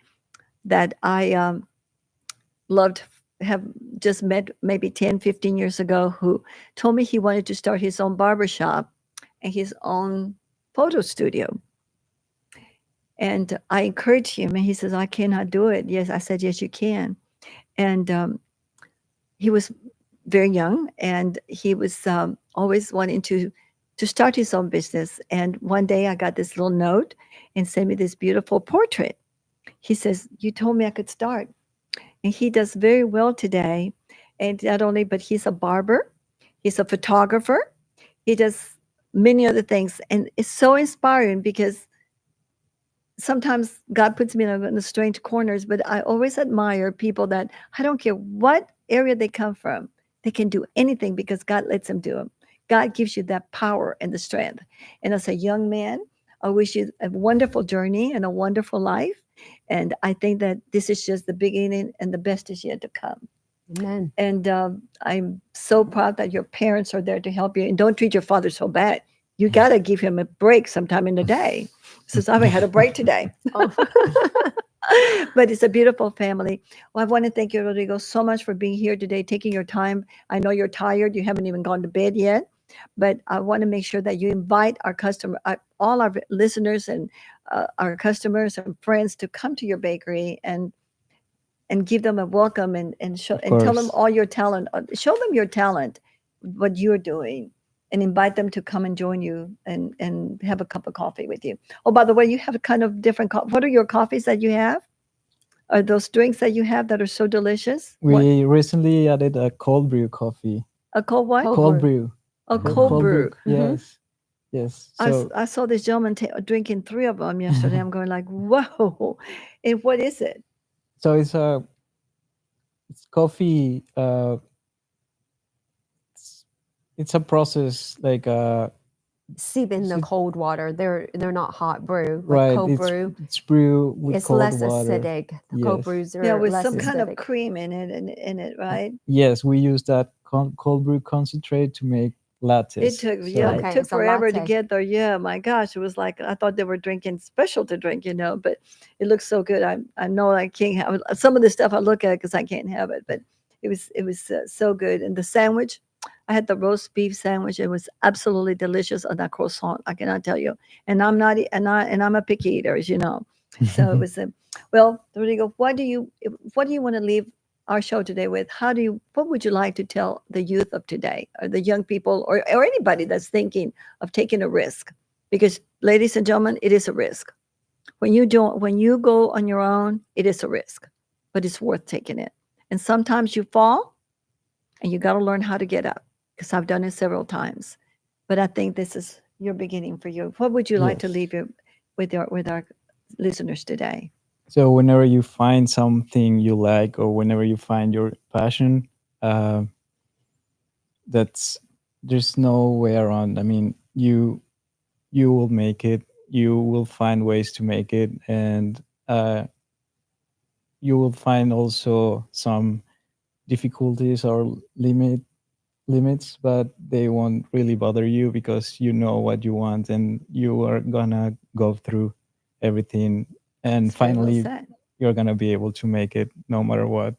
that I have just met maybe 10-15 years ago, who told me he wanted to start his own barbershop and his own photo studio. And I encouraged him, and he says, I cannot do it. Yes, I said, yes, you can. And he was very young, and he was always wanting to start his own business. And one day I got this little note and sent me this beautiful portrait. He says, you told me I could start. And he does very well today. And not only, but he's a barber, he's a photographer, he does many other things. And it's so inspiring, because sometimes God puts me in the strange corners, but I always admire people that, I don't care what area they come from, they can do anything because God lets them do them. God gives you that power and the strength. And as a young man, I wish you a wonderful journey and a wonderful life. And I think that this is just the beginning, and the best is yet to come. Amen. And I'm so proud that your parents are there to help you. And don't treat your father so bad. You got to give him a break sometime in the day. Since I haven't had a break today. But it's a beautiful family. Well, I want to thank you, Rodrigo, so much for being here today, taking your time. I know you're tired. You haven't even gone to bed yet. But I want to make sure that you invite our all our listeners and our customers and friends to come to your bakery and give them a welcome and show and tell them all your talent. Show them your talent, what you're doing. and invite them to come and join you and have a cup of coffee with you. Oh, by the way, you have a kind of different what are your coffees that you have? Are those drinks that you have that are so delicious? We recently added a cold brew coffee. A cold what? Cold brew. A cold brew. Yes. Yes. So I saw this gentleman drinking 3 of them yesterday. I'm going like, whoa. And what is it? so it's coffee. It's a process like Sieve in the cold water. They're not hot brew. Like right. cold brew. It's brew with It's cold less water. acidic. The cold Yes. brews are Yeah, with less some acidic. kind of cream in it, right? Yes, we use that cold brew concentrate to make lattes. It took So- it Okay, took it's a forever to latte. get there. Yeah, my gosh, it was like I thought they were drinking special to drink, but it looks so good. I know I can't have some of the stuff I look at because I can't have it, but it was so good. And the sandwich, I had the roast beef sandwich. It was absolutely delicious on that croissant. I cannot tell you. And I'm not and I'm a picky eater, as you know. So it was well, Rodrigo. What do you want to leave our show today with? What would you like to tell the youth of today, or the young people, or anybody that's thinking of taking a risk? Because, ladies and gentlemen, it is a risk. When you go on your own, it is a risk, but it's worth taking it. And sometimes you fall, and you got to learn how to get up. Because I've done it several times, but I think this is your beginning for you. What would you like to Yes. leave with our listeners today? So whenever you find something you like, or whenever you find your passion, there's no way around. I mean, you will make it. You will find ways to make it, and you will find also some difficulties or limits, but they won't really bother you because you know what you want, and you are gonna go through everything, and That's very well finally said. you're gonna be able to make it no matter what.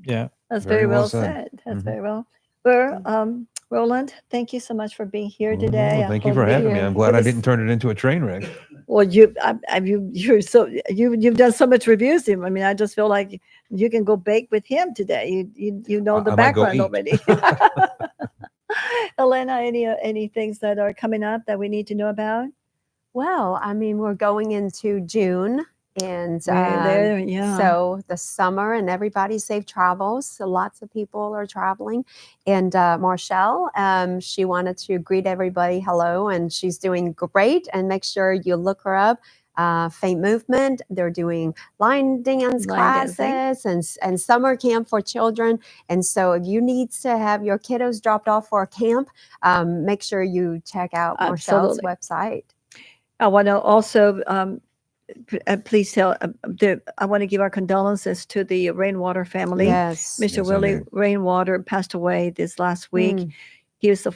Yeah. That's Very very well well said. said. That's Mhm. very well. Well, Roland, thank you so much for being here today. Well, I thank you hope for having me. you. I'm glad It I was- didn't turn it into a train wreck. Well, you've done so much reviews. I mean, I just feel like you can go bake with him today. You know the I might go background eat. already. Elena, any things that are coming up that we need to know about? Well, I mean, we're going into June, and Yeah. so the summer, and everybody's safe travels. So lots of people are traveling. And Marshall, she wanted to greet everybody hello, and she's doing great. And make sure you look her up. Faint Movement. They're doing line dance Line dancing. classes and summer camp for children. And so if you need to have your kiddos dropped off for a camp, make sure you check out Marshall's Absolutely. website. I want to also please tell. I want to give our condolences to the Rainwater family. Yes. Mr. Yes, I Willie do. Rainwater passed away this last week. Mm. He was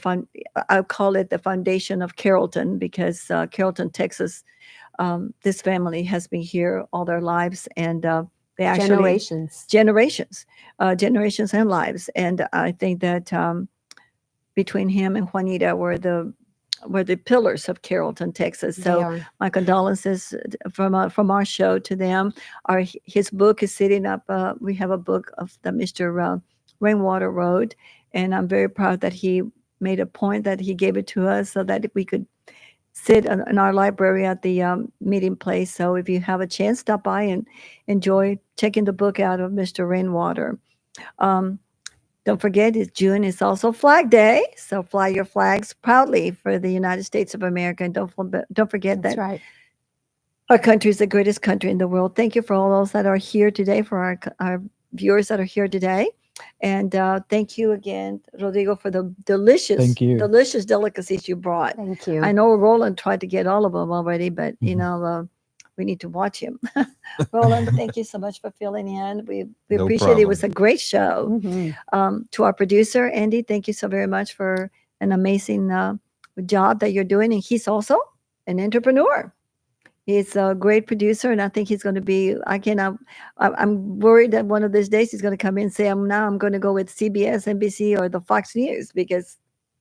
I call it the foundation of Carrollton, because Carrollton, Texas, this family has been here all their lives, and they actually generations and lives. And I think that between him and Juanita were the pillars of Carrollton, Texas. They So are. my condolences from our show to them. His book is sitting up. We have a book of the Mr. Rainwater wrote, and I'm very proud that he made a point that he gave it to us so that we could sit in our library at the meeting place. So if you have a chance, stop by and enjoy checking the book out of Mr. Rainwater. Don't forget, June is also Flag Day, so fly your flags proudly for the United States of America. And don't forget That's that right. our country is the greatest country in the world. Thank you for all those that are here today, for our viewers that are here today. And thank you again, Rodrigo, for the delicious Thank you. delicacies you brought. Thank you. I know Roland tried to get all of them already, but we need to watch him. Roland, thank you so much for filling in. We No appreciate it. It problem. was a great show. Mhm. To our producer, Andy, thank you so very much for an amazing job that you're doing. And he's also an entrepreneur. He's a great producer, and I think he's going to be. I'm worried that one of these days he's going to come in and say, I'm going to go with CBS, NBC, or the Fox News, because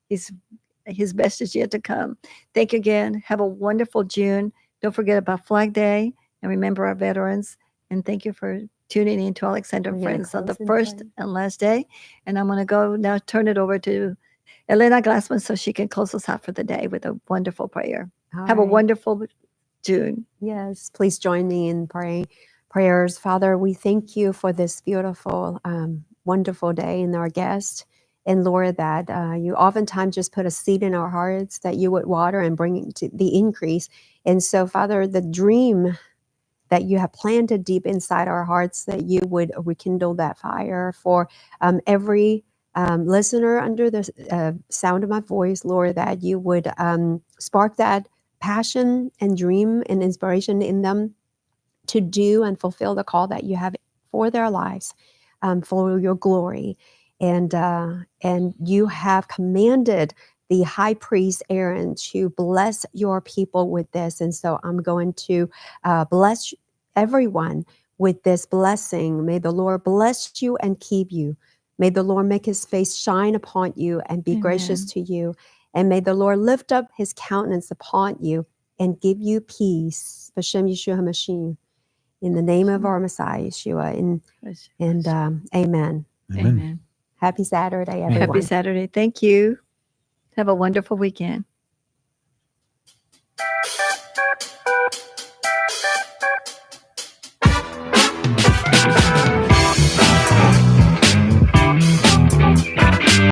his best is yet to come. Thank you again. Have a wonderful June. Don't forget about Flag Day, and remember our veterans. And thank you for tuning in to Alexandra and We're gonna Friends on the close in first prayer. and last day. And I'm going to go now, turn it over to Elena Glassman, so she can close us out for the day with a wonderful prayer. All Have a right. wonderful June. Yes, please join me in prayers. Father, we thank you for this beautiful, wonderful day and our guest. And Lord, that you oftentimes just put a seed in our hearts that you would water and bring to the increase. And so, Father, the dream that you have planted deep inside our hearts, that you would rekindle that fire for every listener under the sound of my voice, Lord, that you would spark that passion and dream and inspiration in them to do and fulfill the call that you have for their lives, for your glory. And you have commanded the high priest Aaron to bless your people with this. And so I'm going to bless everyone with this blessing. May the Lord bless you and keep you. May the Lord make his face shine upon you and be gracious to you. And may the Lord lift up his countenance upon you and give you peace. B'Shem Yeshua HaMashiach. In the name of our Messiah, Yeshua. And amen. Amen. Happy Saturday, everyone. Happy Saturday. Thank you. Have a wonderful weekend.